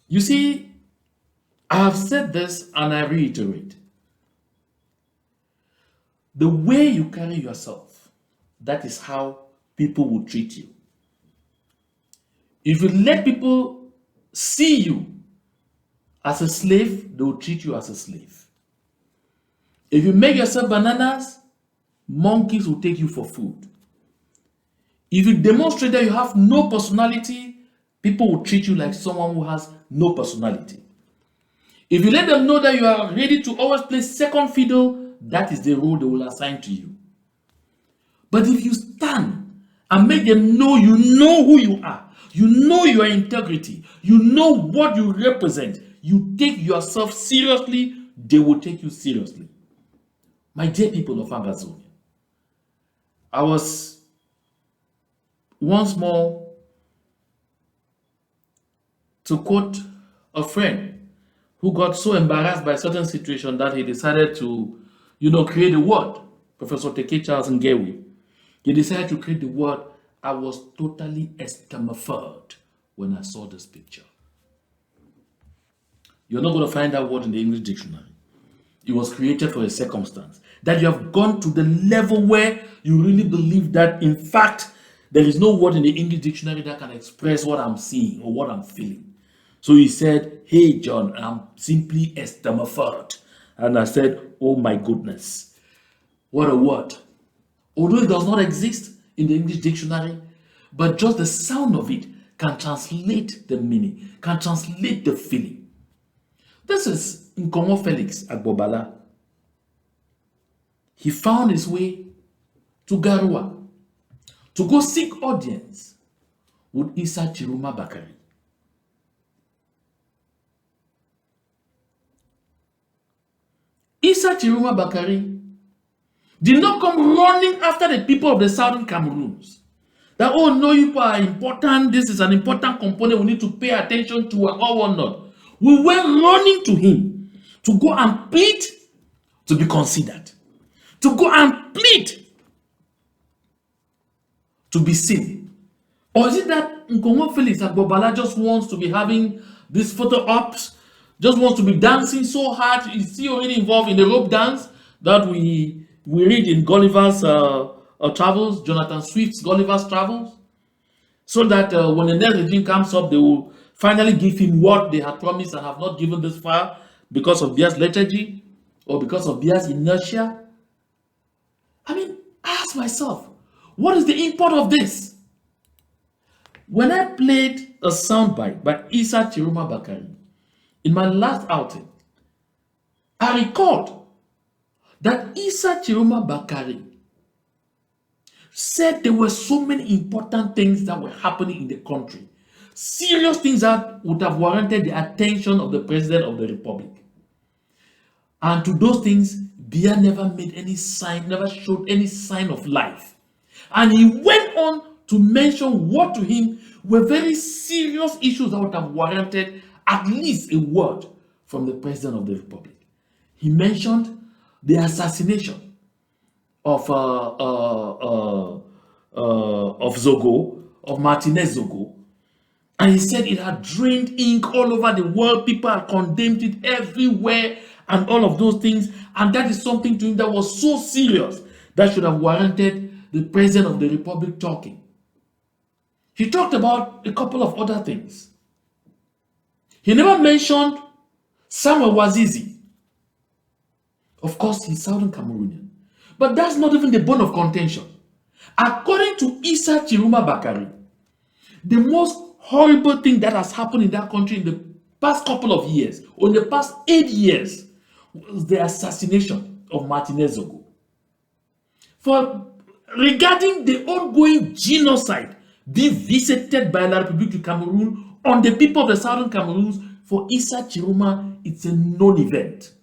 You see, I have said this and I reiterate. The way you carry yourself, that is how people will treat you. If you let people see you as a slave, they will treat you as a slave. If you make yourself bananas, monkeys will take you for food. If you demonstrate that you have no personality, people will treat you like someone who has no personality. If you let them know that you are ready to always play second fiddle, that is the role they will assign to you. But if you stand and make them know you know who you are, you know your integrity, you know what you represent, you take yourself seriously, they will take you seriously. My dear people of Amazonia, I was once more, to quote a friend who got so embarrassed by a certain situation that he decided to, create a word. Professor Teke Charles Ngewi. He decided to create the word. I was totally estammered when I saw this picture. You're not going to find that word in the English dictionary. It was created for a circumstance. That you have gone to the level where you really believe that, in fact, there is no word in the English dictionary that can express what I'm seeing or what I'm feeling. So he said, hey, John, I'm simply estammered. And I said, oh my goodness, what a word. Although it does not exist in the English dictionary, but just the sound of it can translate the meaning, can translate the feeling. This is Nkomo Felix Agbobala. He found his way to Garua to go seek audience with Issa Chiruma Bakari. Issa Chiruma Bakari did not come running after the people of the southern Cameroons. That, oh no, you are important, this is an important component we need to pay attention to, or whatnot. We went running to him to go and plead to be considered, to go and plead to be seen. Or is it that Nkomo Felix Agbobala just wants to be having these photo ops, just wants to be dancing so hard? Is he already involved in the rope dance that we read in Gulliver's Travels, Jonathan Swift's Gulliver's Travels? So that when the next regime comes up, they will finally give him what they had promised and have not given this far because of Bia's lethargy or because of Bia's inertia. I mean, I ask myself, what is the import of this? When I played a soundbite by Issa Chiruma Bakari in my last outing, I recalled that Issa Chiruma Bakari said there were so many important things that were happening in the country, serious things that would have warranted the attention of the President of the Republic. And to those things, Bia never made any sign, never showed any sign of life. And he went on to mention what to him were very serious issues that would have warranted at least a word from the President of the Republic. He mentioned the assassination of Zogo, of Martinez Zogo. And he said it had drained ink all over the world. People had condemned it everywhere and all of those things. And that is something to him that was so serious that should have warranted the President of the Republic talking. He talked about a couple of other things. He never mentioned Samuel Wazizi. Of course, he's Southern Cameroonian. But that's not even the bone of contention. According to Issa Chiruma Bakari, the most horrible thing that has happened in that country in the past couple of years, or in the past 8 years, was the assassination of Martinez Zogo. Regarding the ongoing genocide being visited by La République du Cameroon on the people of the Southern Cameroons, for Issa Chiruma, it's a non-event.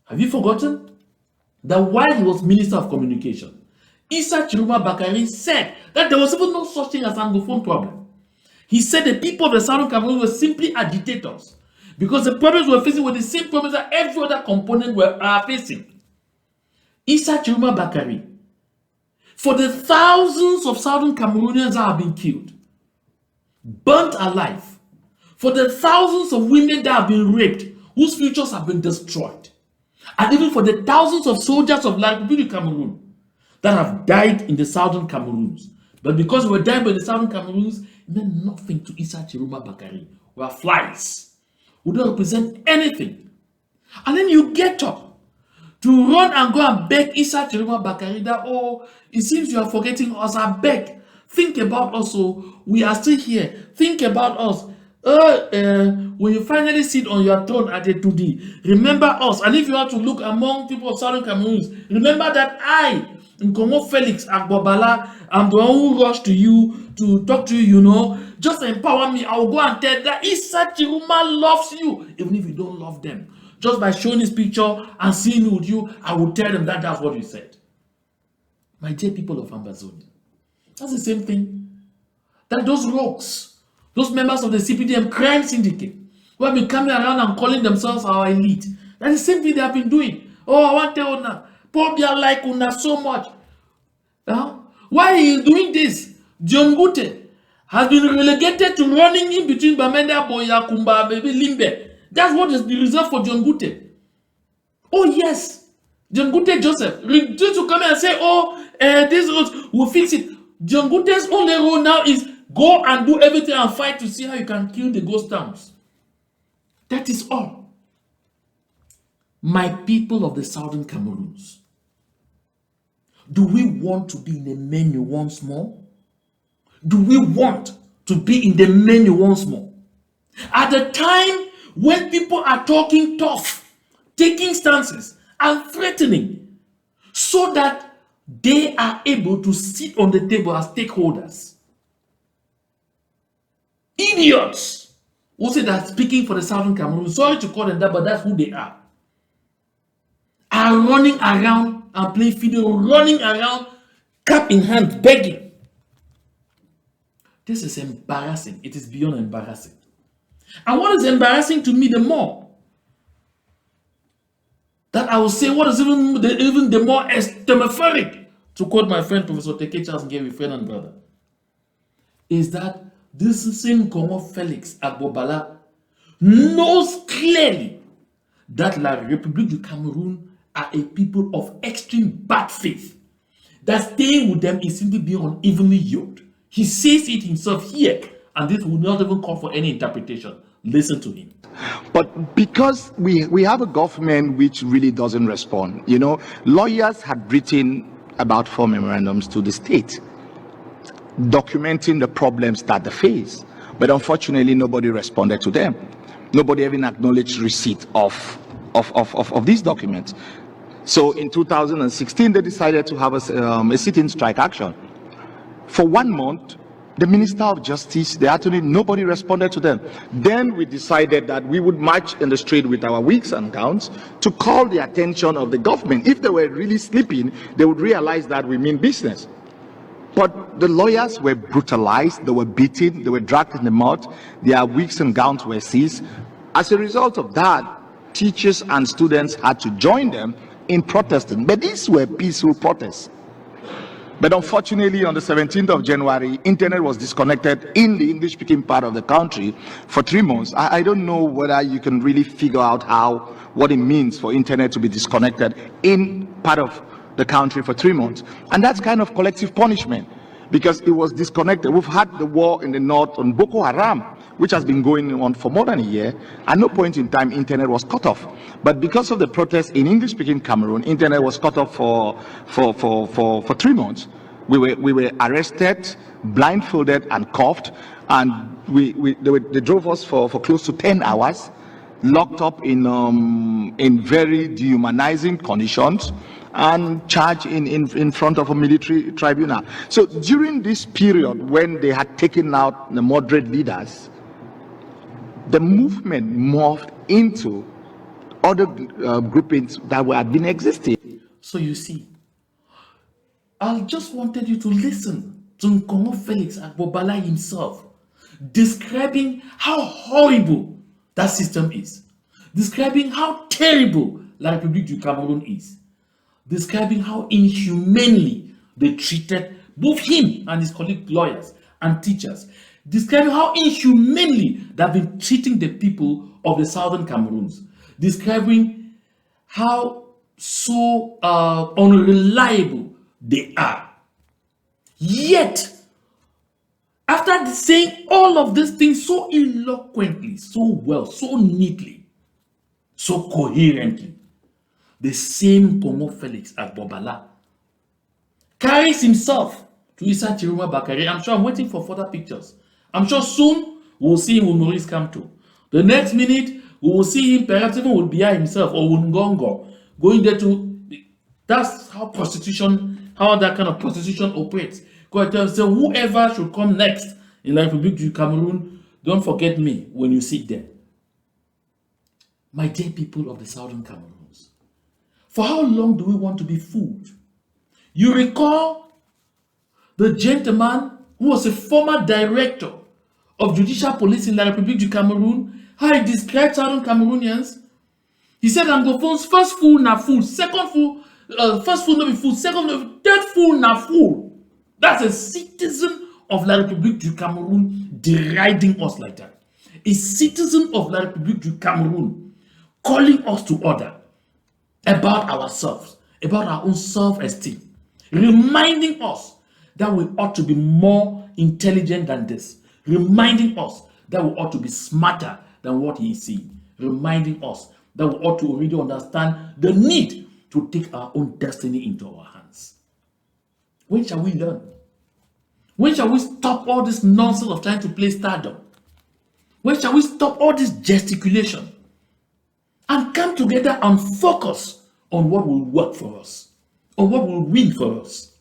Have you forgotten that while he was Minister of Communication, Issa Chiruma Bakari said that there was even no such thing as Anglophone problem. He said the people of the Southern Cameroon were simply agitators because the problems we were facing were the same problems that every other component are facing. Issa Chiruma Bakari, for the thousands of Southern Cameroonians that have been killed, burnt alive, for the thousands of women that have been raped, whose futures have been destroyed, and even for the thousands of soldiers of La Republic Cameroon that have died in the southern Cameroons. But because we were dying by the southern Cameroons, it meant nothing to Issa Chiruma Bakari. We are flies. We don't represent anything. And then you get up to run and go and beg Issa Chiruma Bakari that, oh, it seems you are forgetting us. I beg. Think about us. So we are still here. Think about us. When you finally sit on your throne at a 2D, remember us. And if you want to look among people of Southern Cameroons, remember that I, Nkongo Felix Agbobala, I'm the one who rushed to you to talk to you, you know. Just empower me. I will go and tell that Issa Chiruma loves you, even if you don't love them. Just by showing his picture and seeing with you, I will tell them that that's what you said. My dear people of Ambazonia, that's the same thing. That those rogues, those members of the CPDM crime syndicate, who have been coming around and calling themselves our elite, that's the same thing they have been doing. Oh, I want to tell Una, Paul Biya like Una so much. Why he is doing this? John Gute has been relegated to running in between Bamenda, Boya, Kumba, baby Limbe. That's what is the reserved for John Gute. Oh yes, John Gute Joseph refused to come and say, oh, this road will fix it. John Gute's only role now is go and do everything and fight to see how you can kill the ghost towns. That is all. My people of the southern Cameroons, do we want to be in the menu once more? Do we want to be in the menu once more? At the time when people are talking tough, taking stances, and threatening, so that they are able to sit on the table as stakeholders. Idiots who say that speaking for the southern Cameroon, sorry to call them that, but that's who they are running around and playing video, running around, cap in hand, begging. This is embarrassing. It is beyond embarrassing. And what is embarrassing to me the more, that I will say what is even the more estemetheric, to quote my friend Professor Teke Charles Ngewi, friend and brother, is that this same Congo Felix Agbobala knows clearly that La République du Cameroon are a people of extreme bad faith, that staying with them is simply being unevenly yoked. He says it himself here, and this will not even call for any interpretation. Listen to him. But because we have a government which really doesn't respond, you know, lawyers had written about 4 memorandums to the state, documenting the problems that they face. But unfortunately, nobody responded to them. Nobody even acknowledged receipt of these documents. So in 2016, they decided to have a sit-in strike action. For 1 month, the Minister of Justice, the attorney, nobody responded to them. Then we decided that we would march in the street with our wigs and gowns to call the attention of the government. If they were really sleeping, they would realize that we mean business. But the lawyers were brutalized, they were beaten, they were dragged in the mud, their wigs and gowns were seized. As a result of that, teachers and students had to join them in protesting. But these were peaceful protests. But unfortunately, on the 17th of January, internet was disconnected in the English-speaking part of the country for 3 months. I don't know whether you can really figure out what it means for internet to be disconnected in part of the country for 3 months. And that's kind of collective punishment, because it was disconnected. We've had the war in the north on Boko Haram, which has been going on for more than a year. At no point in time, internet was cut off. But because of the protests in English-speaking Cameroon, internet was cut off for 3 months. We were arrested, blindfolded, and cuffed, and they drove us for close to 10 hours, locked up in very dehumanizing conditions, and charged in front of a military tribunal. So during this period, when they had taken out the moderate leaders, the movement morphed into other groupings that had been existing. So you see, I just wanted you to listen to Nkongo Felix Agbobala himself describing how horrible that system is, describing how terrible La République du Cameroun is, describing how inhumanely they treated both him and his colleague lawyers and teachers, describing how inhumanely they've been treating the people of the southern Cameroons, describing how so unreliable they are. Yet, after saying all of these things so eloquently, so well, so neatly, so coherently, the same Congo Felix Agbobala carries himself to Issa Chiruma Bakari. I'm sure I'm waiting for further pictures. I'm sure soon we'll see him with Maurice Kamto. The next minute, we will see him perhaps even with Bia himself or with Ngongo going there to. That's how prostitution, how that kind of prostitution operates. Because so whoever should come next in the Republic du Cameroon, don't forget me when you sit there. My dear people of the Southern Cameroons, for how long do we want to be fooled? You recall the gentleman who was a former director of judicial police in the Republic du Cameroon, how he described Southern Cameroonians. He said Anglophones, first fool na fool, second fool, first fool no be fool, second no, third fool na fool. That's a citizen of La République du Cameroon deriding us like that. A citizen of La République du Cameroon calling us to order about ourselves, about our own self-esteem, reminding us that we ought to be more intelligent than this, reminding us that we ought to be smarter than what he is seeing, reminding us that we ought to already understand the need to take our own destiny into our hands. When shall we learn? When shall we stop all this nonsense of trying to play stardom? When shall we stop all this gesticulation and come together and focus on what will work for us, on what will win for us?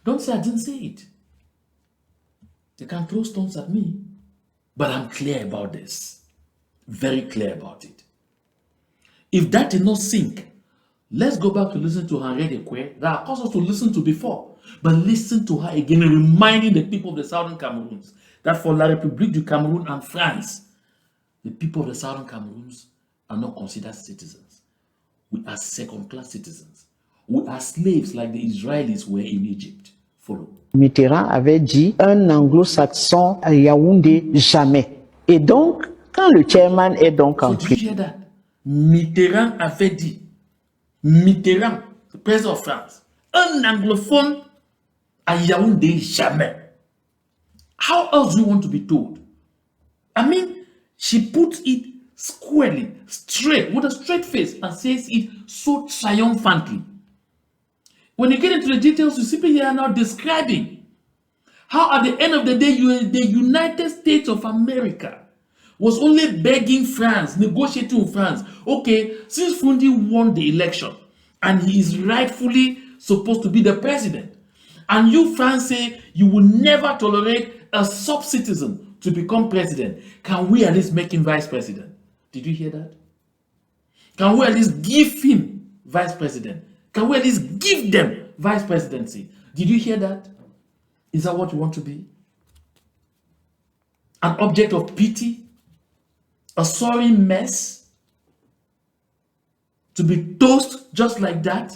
Don't say I didn't say it. They can throw stones at me, but I'm clear about this. Very clear about it. If that did not sink, let's go back to listen to Henriette Ekwe that I caused us to listen to before, but listen to her again, reminding the people of the Southern Cameroons that for La République du Cameroun and France, the people of the Southern Cameroons are not considered citizens. We are second-class citizens. We are slaves like the Israelis were in Egypt. Follow. Mitterrand avait dit un anglo-saxon à Yaoundé jamais. Et donc, quand le chairman est donc en So did you hear that? Mitterrand avait dit, Mitterrand, the president of France, un anglophone à Yaoundé jamais. How else do you want to be told? I mean, she puts it squarely, straight, with a straight face, and says it so triumphantly. When you get into the details, you simply hear now describing how at the end of the day, the United States of America was only begging France, negotiating with France. Okay, since Fundi won the election and he is rightfully supposed to be the president, and you, France, say you will never tolerate a sub-citizen to become president, can we at least make him vice president? Did you hear that? Can we at least give him vice president? Can we at least give them vice presidency? Did you hear that? Is that what you want to be? An object of pity? A sorry mess? To be toast just like that?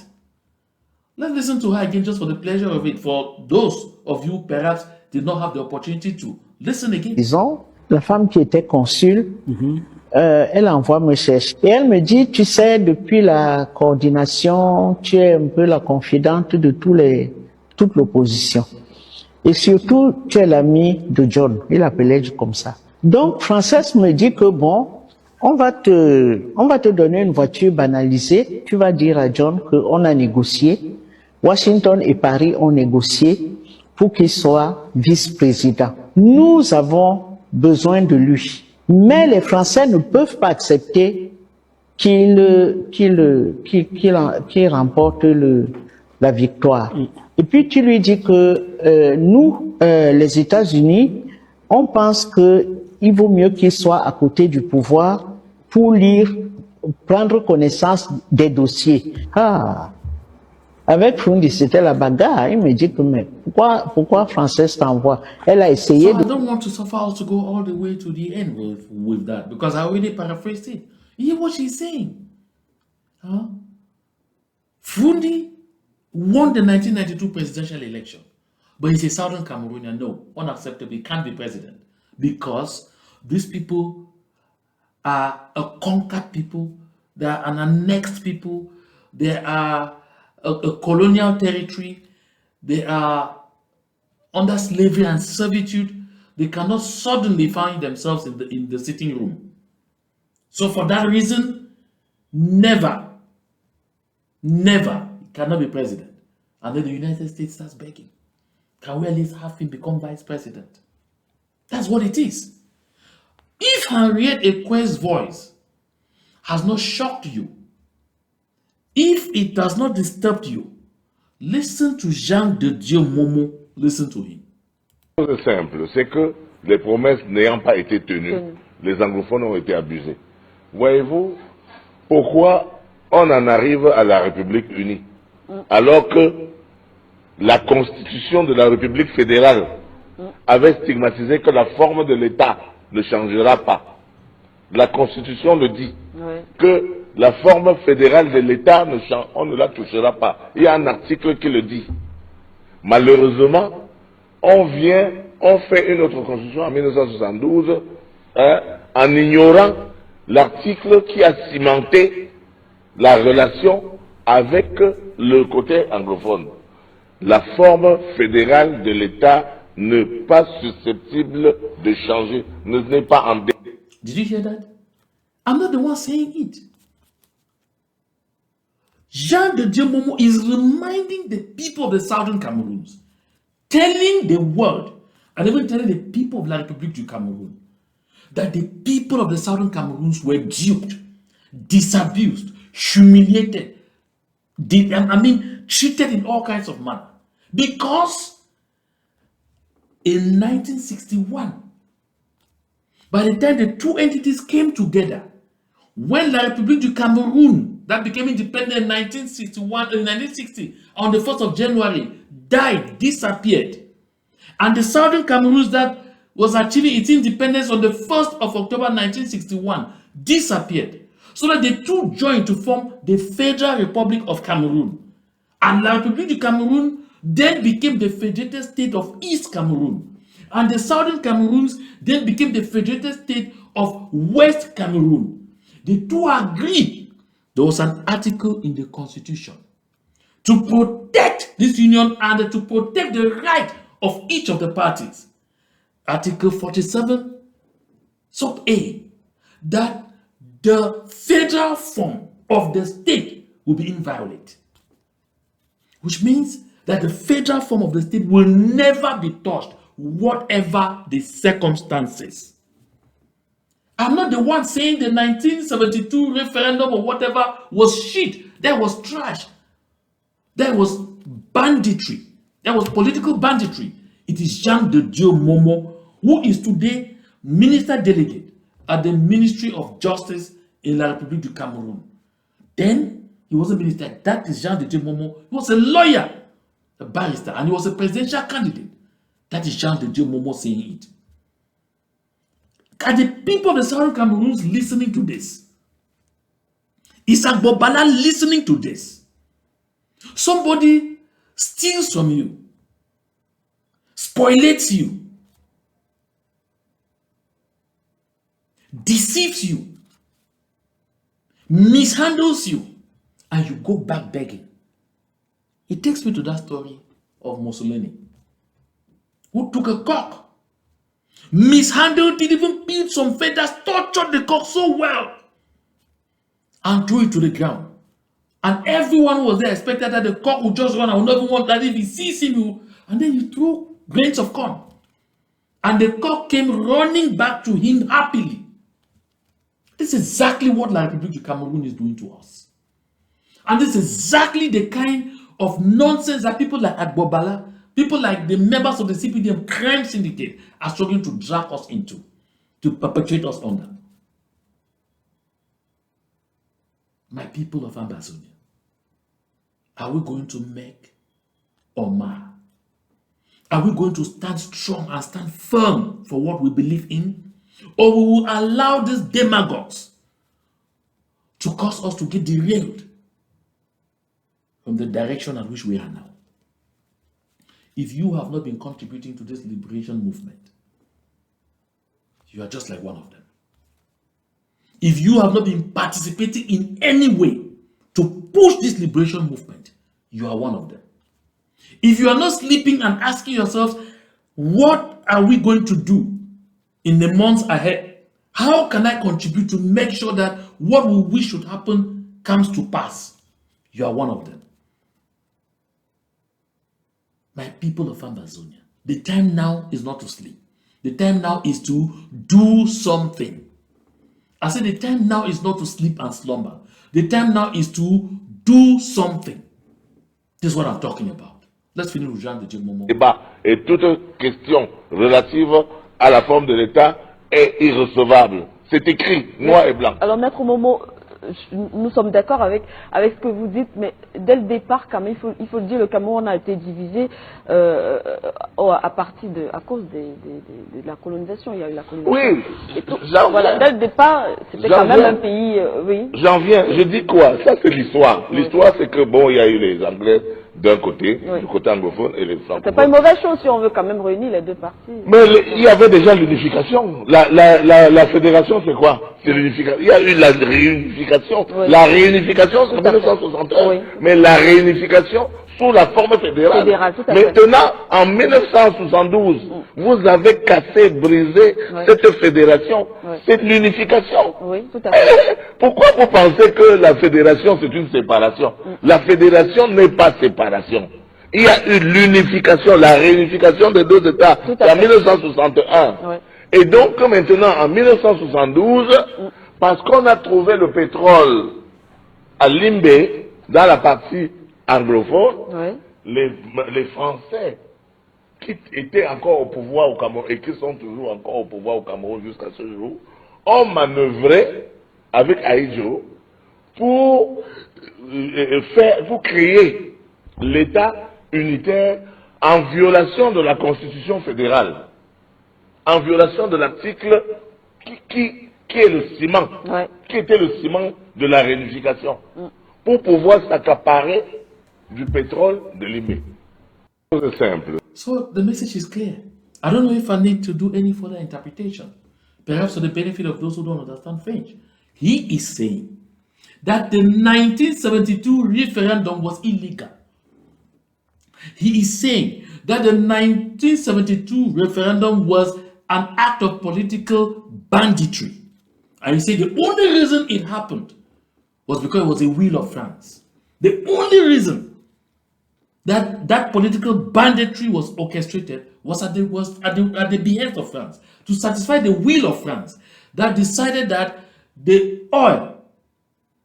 Let's listen to her again just for the pleasure of it. For those of you perhaps did not have the opportunity to listen again. Disons, la femme qui était consul, elle envoie me chercher. Et elle me dit, tu sais, depuis la coordination, tu es un peu la confidente de toute l'opposition. Et surtout, tu es l'ami de John. Il appelait comme ça. Donc, Frances me dit que bon, on va te donner une voiture banalisée. Tu vas dire à John qu'on a négocié. Washington et Paris ont négocié pour qu'il soit vice-président. Nous avons besoin de lui. Mais les Français ne peuvent pas accepter qu'il remporte la victoire. Et puis tu lui dis que nous, les États-Unis, on pense qu'il vaut mieux qu'il soit à côté du pouvoir pour lire, prendre connaissance des dossiers. Ah, avec Fundi, c'était la bagarre. Il me dit que mais pourquoi Frances t'envoie? Elle a essayé So I don't want to suffer to go all the way to the end with that because I already paraphrased it. You hear what she's saying? Huh? Fundi won the 1992 presidential election. But he's a Southern Cameroonian. No, unacceptable. He can't be president because these people are a conquered people. They are an annexed people. They are a colonial territory. They are under slavery and servitude. They cannot suddenly find themselves in the sitting room. So for that reason, never, never cannot be president. And then the United States starts begging. Can we at least have him become vice president? That's what it is. If Henriette Ekwe's voice has not shocked you, if it does not disturb you, listen to Jean de Dieu Momo, listen to him. La chose est simple, c'est que les promesses n'ayant pas été tenues, les anglophones ont été abusés. Voyez-vous pourquoi on en arrive à la République unie, alors que la constitution de la République fédérale avait stigmatisé que la forme de l'État ne changera pas. La constitution le dit, que la forme fédérale de l'État, on ne la touchera pas. Il y a un article qui le dit. Malheureusement, on fait une autre constitution en 1972 en ignorant l'article qui a cimenté la relation avec le côté anglophone. La forme fédérale de l'État n'est pas susceptible de changer, n'est pas en dé. Did you hear that? I'm not the one saying it. Jean de Dieu Momo is reminding the people of the Southern Cameroons, telling the world, and even telling the people of La République du Cameroon, that the people of the Southern Cameroons were duped, disabused, humiliated, treated in all kinds of manner. Because in 1961, by the time the two entities came together, when La République du Cameroon, that became independent in 1960, on the 1st of January, died, disappeared, and the Southern Cameroons that was achieving its independence on the 1st of October 1961 disappeared, so that the two joined to form the Federal Republic of Cameroon. And La République du Cameroon then became the Federated State of East Cameroon. And the Southern Cameroons then became the Federated State of West Cameroon. The two agreed. There was an article in the Constitution to protect this union and to protect the right of each of the parties. Article 47, sub A, that the federal form of the state will be inviolate. Which means that the federal form of the state will never be touched, whatever the circumstances. I'm not the one saying the 1972 referendum or whatever was shit. That was trash. That was banditry. That was political banditry. It is Jean de Dieu Momo, who is today Minister Delegate at the Ministry of Justice in La République du Cameroon. Then he was a minister. That is Jean de Dieu Momo. He was a lawyer, a barrister, and he was a presidential candidate. That is Jean de Dieu Momo saying it. Are the people of the Southern Cameroons listening to this? Is Agbobala listening to this? Somebody steals from you, spoliates you, deceives you, mishandles you, and you go back begging. It takes me to that story of Mussolini, who took a cock, mishandled it, even peeled some feathers, tortured the cock so well, and threw it to the ground. And everyone who was there expected that the cock would just run. I would not even want that if he sees him, and then you threw grains of corn. And the cock came running back to him happily. This is exactly what La République du Cameroon is doing to us. And this is exactly the kind of nonsense that people like Agbobala, people like the members of the CPDM crime syndicate are struggling to drag us into, to perpetrate us under. My people of Ambazonia, are we going to make or mar? Are we going to stand strong and stand firm for what we believe in? Or we will allow these demagogues to cause us to get derailed from the direction at which we are now? if you have not been contributing to this liberation movement, you are just like one of them. If you have not been participating in any way to push this liberation movement, you are one of them. If you are not sleeping and asking yourselves, what are we going to do in the months ahead? How can I contribute to make sure that what we wish should happen comes to pass? You are one of them. My people of Amazonia, the time now is not to sleep. The time now is to do something. I said the time now is not to sleep and slumber. The time now is to do something. This is what I'm talking about. Let's finish with Jean de Djemomo. Et toute question relative à la forme de l'État est irrecevable. C'est écrit, noir et blanc. Alors, Maître Momo, nous sommes d'accord avec ce que vous dites, mais dès le départ, quand même, il faut le dire, le Cameroun a été divisé à cause de la colonisation. Il y a eu la colonisation. Oui, voilà, dès le départ, c'était quand même un pays. Oui. J'en viens, je dis quoi? Ça, c'est l'histoire. L'histoire, c'est que, bon, il y a eu les Anglais d'un côté, du côté anglophone, et les francophones. C'est pas une mauvaise chose si on veut quand même réunir les deux parties. Mais il y avait déjà l'unification. La fédération, c'est quoi? C'est l'unification. Il y a eu la réunification. Oui. La réunification, c'est en 1961. Oui. Mais la réunification sous la forme fédérale. Maintenant, en 1972, vous avez cassé, brisé cette fédération. Oui. C'est l'unification. Oui, tout à fait. Pourquoi vous pensez que la fédération, c'est une séparation? La fédération n'est pas séparation. Il y a eu l'unification, la réunification des deux États en 1961. Oui. Et donc maintenant, en 1972, parce qu'on a trouvé le pétrole à Limbé, dans la partie anglophone, les Français qui étaient encore au pouvoir au Cameroun et qui sont toujours encore au pouvoir au Cameroun jusqu'à ce jour, ont manœuvré avec Aïdjo pour créer l'État unitaire en violation de la Constitution fédérale, en violation de l'article qui est le ciment, qui était le ciment de la réunification, pour pouvoir s'accaparer du pétrole de Limé. C'est simple. So the message is clear. I don't know if I need to do any further interpretation. Perhaps for the benefit of those who don't understand French. He is saying that the 1972 referendum was illegal. He is saying that the 1972 referendum was an act of political banditry. And he said the only reason it happened was because it was a will of France. The only reason that political banditry was orchestrated was at the behest of France, to satisfy the will of France, that decided that the oil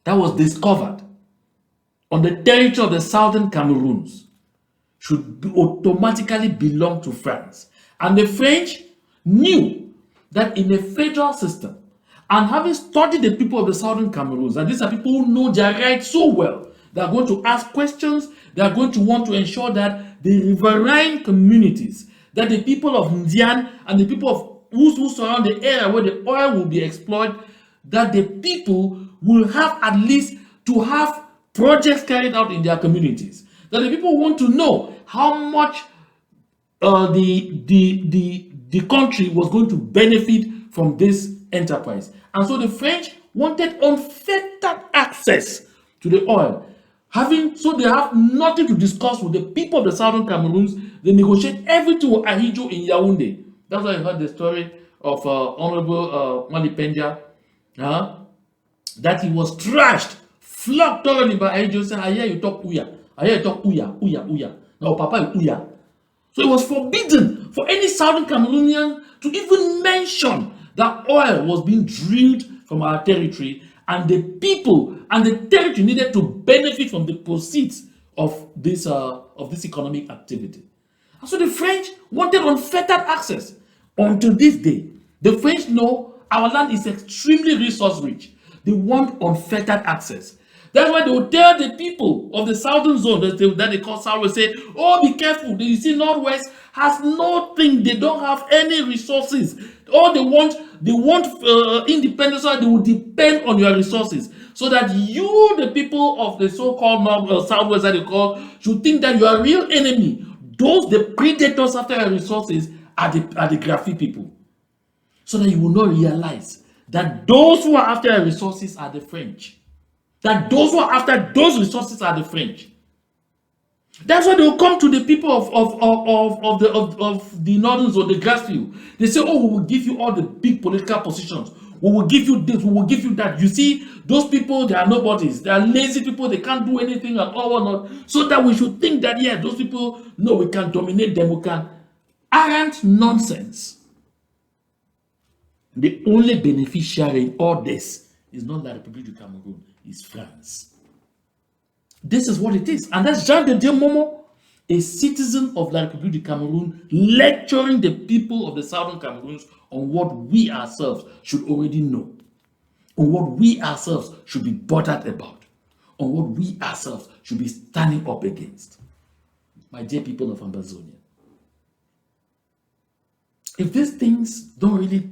that was discovered on the territory of the southern Cameroons should automatically belong to France. And the French knew that in a federal system, and having studied the people of the southern Cameroons, and these are people who know their rights so well, they are going to ask questions, they are going to want to ensure that the riverine communities, that the people of Ndian and the people of who surround the area where the oil will be exploited, that the people will have at least to have projects carried out in their communities. That the people want to know how much the country was going to benefit from this enterprise. And so the French wanted unfettered access to the oil. So they have nothing to discuss with the people of the southern Cameroons. They negotiate everything with Ahidjo in Yaoundé. That's why I heard the story of Honorable Malipendia, that he was trashed, flogged thoroughly by Ahidjo, saying, I hear you talk Uya. I hear you talk Uya, Uya, Uya. Now Papa is Uya. So it was forbidden for any southern Cameroonian to even mention that oil was being drilled from our territory, and the people and the territory needed to benefit from the proceeds of this economic activity. And so the French wanted unfettered access. Until this day, the French know our land is extremely resource rich. They want unfettered access. That's why they will tell the people of the southern zone that they call South, will say, oh, be careful. You see, Northwest has nothing. They don't have any resources. All they want independence, so they will depend on your resources. So that you, the people of the so-called Southwest that they call, should think that you are a real enemy. the predators after our resources are the graphic people. So that you will not realize that those who are after our resources are the French. That those who are after those resources are the French. That's why they will come to the people of the northern or the grassfield. They say, oh, we will give you all the big political positions. We will give you this, we will give you that. You see, those people, they are nobodies. They are lazy people, they can't do anything at all or not. So that we should think that, yeah, those people, no, we can dominate them, we can. Arrant nonsense. The only beneficiary in all this is not the Republic of Cameroon, it's France. This is what it is. And that's Jean de Dieu Momo, a citizen of the Republic of Cameroon, lecturing the people of the southern Cameroons on what we ourselves should already know, on what we ourselves should be bothered about, on what we ourselves should be standing up against. My dear people of Amazonia, if these things don't really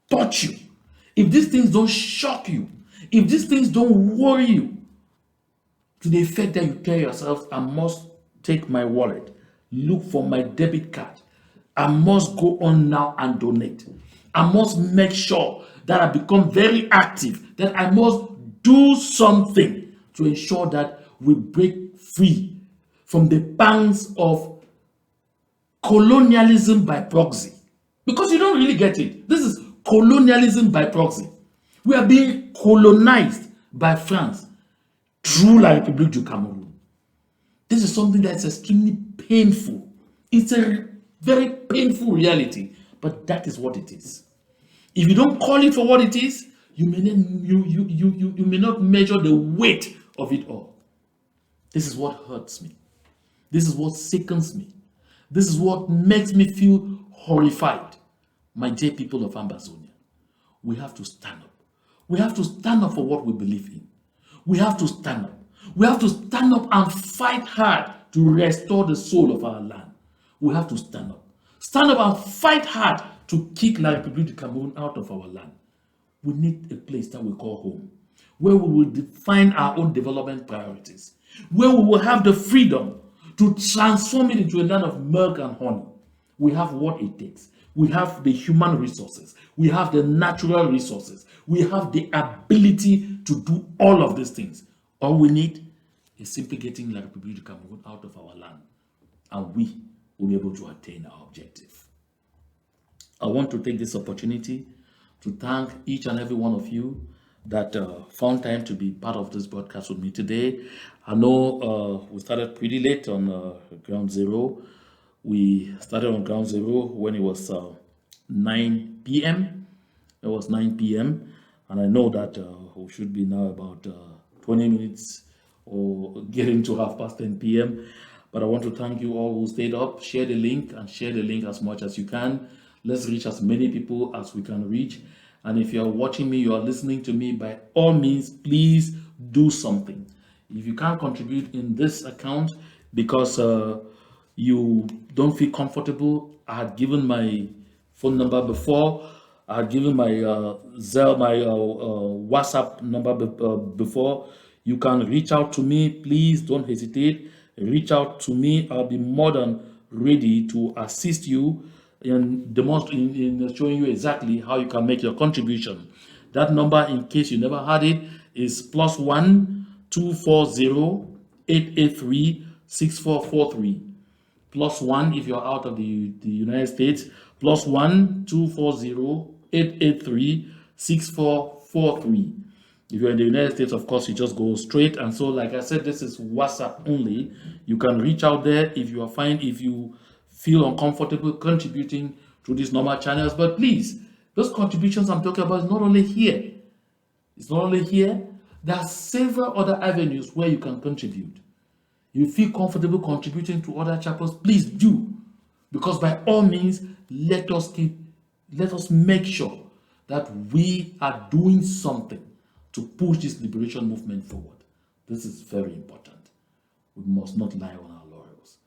touch you, if these things don't shock you, if these things don't worry you, to the effect that you tell yourself, I must take my wallet, look for my debit card, I must go on now and donate, I must make sure that I become very active, that I must do something to ensure that we break free from the pangs of colonialism by proxy. Because you don't really get it. This is colonialism by proxy. We are being colonized by France through La République du Cameroun. This is something that's extremely painful. It's a very painful reality, but that is what it is. If you don't call it for what it is, you may not measure the weight of it all. This is what hurts me. This is what sickens me. This is what makes me feel horrified. My dear people of Amazonia, we have to stand up. We have to stand up for what we believe in. We have to stand up. We have to stand up and fight hard to restore the soul of our land. We have to stand up. Stand up and fight hard to kick La République du Cameroun out of our land. We need a place that we call home, where we will define our own development priorities, where we will have the freedom to transform it into a land of milk and honey. We have what it takes. We have the human resources. We have the natural resources. We have the ability to do all of these things. All we need is simply getting La République du Cameroun out of our land, and we will be able to attain our objective. I want to take this opportunity to thank each and every one of you that found time to be part of this broadcast with me today. I know we started pretty late on Ground Zero. We started on Ground Zero when it was 9 p.m. It was 9 p.m. And I know that we should be now about 20 minutes or getting to 10:30 p.m. But I want to thank you all who stayed up. Share the link and share the link as much as you can. Let's reach as many people as we can reach. And if you're watching me, you are listening to me, by all means, please do something. If you can't contribute in this account because you don't feel comfortable, I had given my phone number before. I had given my Zelle, my WhatsApp number before. You can reach out to me. Please don't hesitate. Reach out to me. I'll be more than ready to assist you in showing you exactly how you can make your contribution. That number, in case you never had it, is +1 240 883 6443. +1 if you're out of the United States. +1 240 883 6443. If you're in the United States, of course, you just go straight. And so, like I said, this is WhatsApp only. You can reach out there if you are fine, if you feel uncomfortable contributing to these normal channels. But please, those contributions I'm talking about is not only here. It's not only here. There are several other avenues where you can contribute. You feel comfortable contributing to other chapels, please do. Because by all means, let us make sure that we are doing something to push this liberation movement forward. This is very important. We must not lie on our laurels.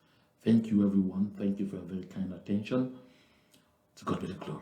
Thank you, everyone. Thank you for your very kind attention. To God be the glory.